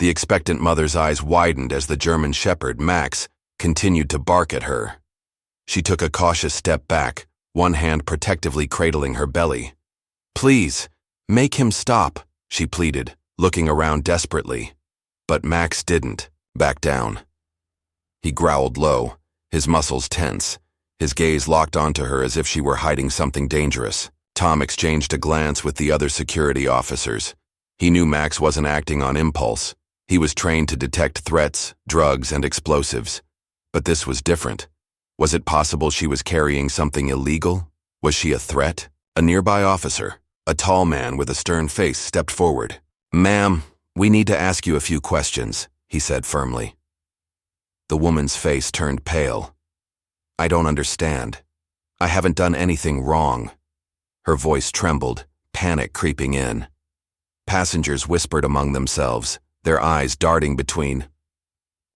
The expectant mother's eyes widened as the German shepherd, Max, continued to bark at her. She took a cautious step back, one hand protectively cradling her belly. "Please, make him stop," she pleaded, looking around desperately. But Max didn't back down. He growled low, his muscles tense, his gaze locked onto her as if she were hiding something dangerous. Tom exchanged a glance with the other security officers. He knew Max wasn't acting on impulse. He was trained to detect threats, drugs, and explosives. But this was different. Was it possible she was carrying something illegal? Was she a threat? A nearby officer, a tall man with a stern face, stepped forward. "Ma'am, we need to ask you a few questions," he said firmly. The woman's face turned pale. "I don't understand. I haven't done anything wrong." Her voice trembled, panic creeping in. Passengers whispered among themselves, their eyes darting between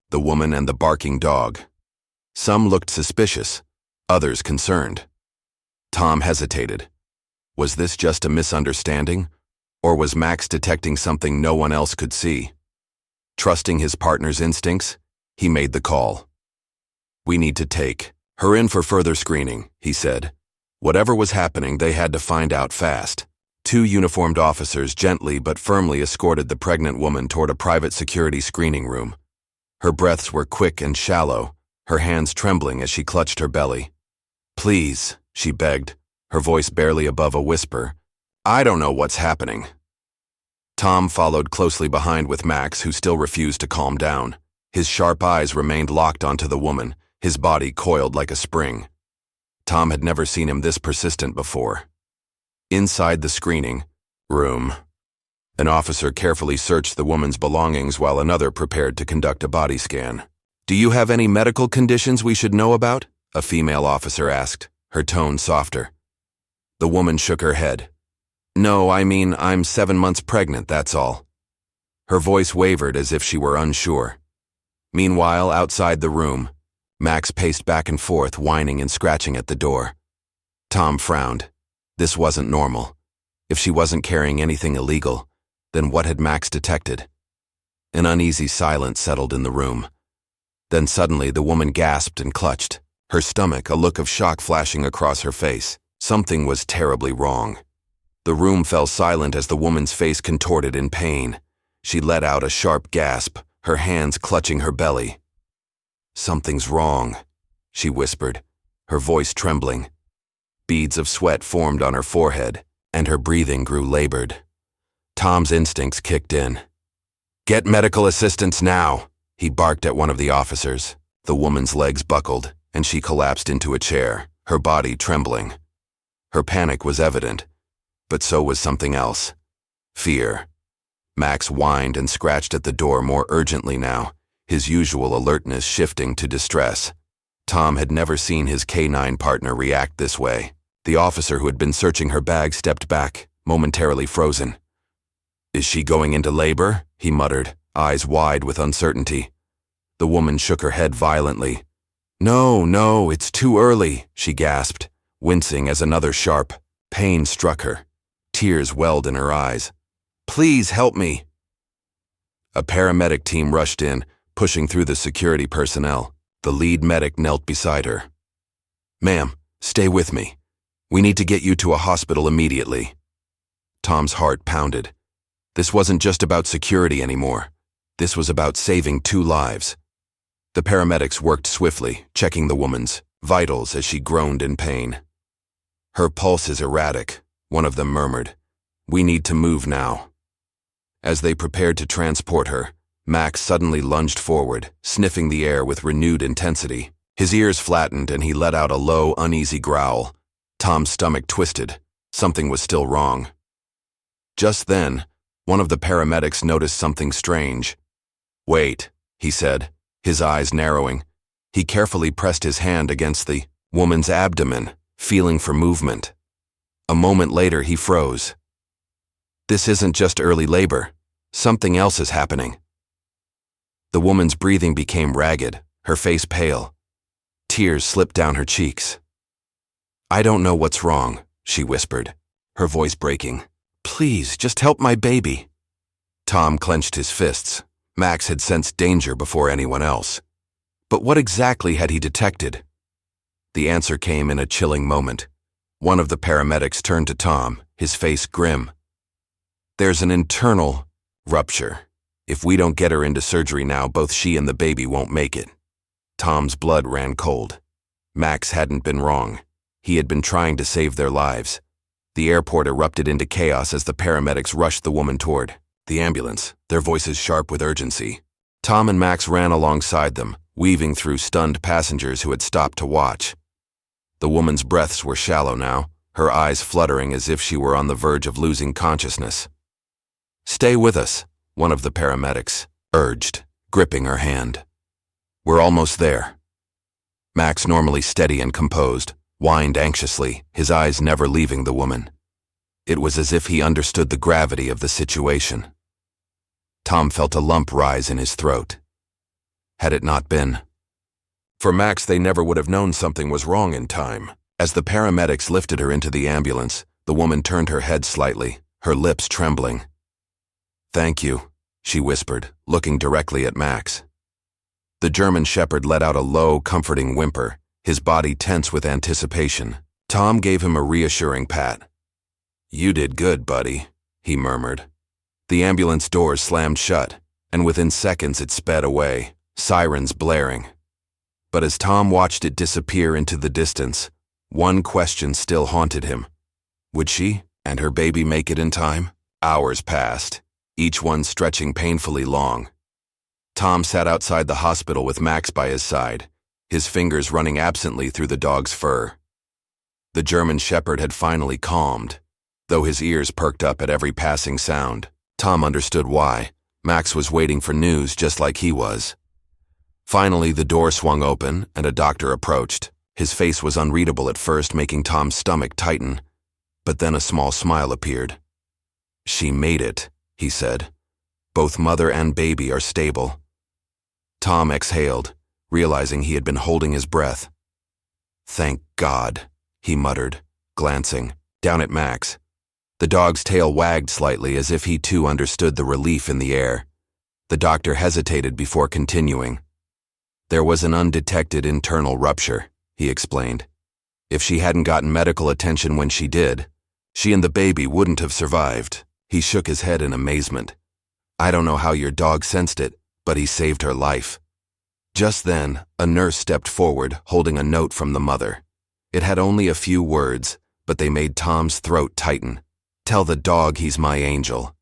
the woman and the barking dog. Some looked suspicious, others concerned. Tom hesitated. Was this just a misunderstanding, or was Max detecting something no one else could see? Trusting his partner's instincts, he made the call. "We need to take her in for further screening," he said. Whatever was happening, they had to find out fast. Two uniformed officers gently but firmly escorted the pregnant woman toward a private security screening room. Her breaths were quick and shallow, her hands trembling as she clutched her belly. "Please," she begged, her voice barely above a whisper. "I don't know what's happening." Tom followed closely behind with Max, who still refused to calm down. His sharp eyes remained locked onto the woman, his body coiled like a spring. Tom had never seen him this persistent before. Inside the screening room, an officer carefully searched the woman's belongings while another prepared to conduct a body scan. "Do you have any medical conditions we should know about?" a female officer asked, her tone softer. The woman shook her head. "No, I'm 7 months pregnant, that's all." Her voice wavered as if she were unsure. Meanwhile, outside the room, Max paced back and forth, whining and scratching at the door. Tom frowned. This wasn't normal. If she wasn't carrying anything illegal, then what had Max detected? An uneasy silence settled in the room. Then suddenly the woman gasped and clutched, her stomach, a look of shock flashing across her face. Something was terribly wrong. The room fell silent as the woman's face contorted in pain. She let out a sharp gasp, her hands clutching her belly. "Something's wrong," she whispered, her voice trembling. Beads of sweat formed on her forehead, and her breathing grew labored. Tom's instincts kicked in. "Get medical assistance now," he barked at one of the officers. The woman's legs buckled, and she collapsed into a chair, her body trembling. Her panic was evident, but so was something else. Fear. Max whined and scratched at the door more urgently now, his usual alertness shifting to distress. Tom had never seen his canine partner react this way. The officer who had been searching her bag stepped back, momentarily frozen. "Is she going into labor?" he muttered, eyes wide with uncertainty. The woman shook her head violently. No, it's too early," she gasped, wincing as another sharp pain struck her. Tears welled in her eyes. "Please help me." A paramedic team rushed in, pushing through the security personnel. The lead medic knelt beside her. "Ma'am, stay with me. We need to get you to a hospital immediately." Tom's heart pounded. This wasn't just about security anymore. This was about saving 2 lives. The paramedics worked swiftly, checking the woman's vitals as she groaned in pain. "Her pulse is erratic," one of them murmured. "We need to move now." As they prepared to transport her, Max suddenly lunged forward, sniffing the air with renewed intensity. His ears flattened and he let out a low, uneasy growl. Tom's stomach twisted. Something was still wrong. Just then, one of the paramedics noticed something strange. "Wait," he said, his eyes narrowing. He carefully pressed his hand against the woman's abdomen, feeling for movement. A moment later, he froze. This isn't just early labor. Something else is happening. The woman's breathing became ragged, her face pale. Tears slipped down her cheeks. "I don't know what's wrong," she whispered, her voice breaking. "Please, just help my baby." Tom clenched his fists, Max had sensed danger before anyone else. But what exactly had he detected? The answer came in a chilling moment. One of the paramedics turned to Tom, his face grim. "There's an internal rupture. If we don't get her into surgery now, both she and the baby won't make it." Tom's blood ran cold. Max hadn't been wrong. He had been trying to save their lives. The airport erupted into chaos as the paramedics rushed the woman toward the ambulance, their voices sharp with urgency. Tom and Max ran alongside them, weaving through stunned passengers who had stopped to watch. The woman's breaths were shallow now, her eyes fluttering as if she were on the verge of losing consciousness. "Stay with us," one of the paramedics urged, gripping her hand. "We're almost there." Max, normally steady and composed, whined anxiously, his eyes never leaving the woman. It was as if he understood the gravity of the situation. Tom felt a lump rise in his throat. Had it not been for Max, they never would have known something was wrong in time. As the paramedics lifted her into the ambulance, the woman turned her head slightly, her lips trembling. "Thank you," she whispered, looking directly at Max. The German Shepherd let out a low, comforting whimper, his body tense with anticipation. Tom gave him a reassuring pat. "You did good, buddy," he murmured. The ambulance doors slammed shut, and within seconds it sped away, sirens blaring. But as Tom watched it disappear into the distance, one question still haunted him. Would she and her baby make it in time? Hours passed, each one stretching painfully long. Tom sat outside the hospital with Max by his side, his fingers running absently through the dog's fur. The German Shepherd had finally calmed, though his ears perked up at every passing sound. Tom understood why. Max was waiting for news just like he was. Finally, the door swung open and a doctor approached. His face was unreadable at first, making Tom's stomach tighten. But then a small smile appeared. "She made it," he said. "Both mother and baby are stable." Tom exhaled, realizing he had been holding his breath. "Thank God," he muttered, glancing down at Max. The dog's tail wagged slightly as if he too understood the relief in the air. The doctor hesitated before continuing. "There was an undetected internal rupture," he explained. "If she hadn't gotten medical attention when she did, she and the baby wouldn't have survived." He shook his head in amazement. "I don't know how your dog sensed it, but he saved her life." Just then, a nurse stepped forward, holding a note from the mother. It had only a few words, but they made Tom's throat tighten. "Tell the dog he's my angel.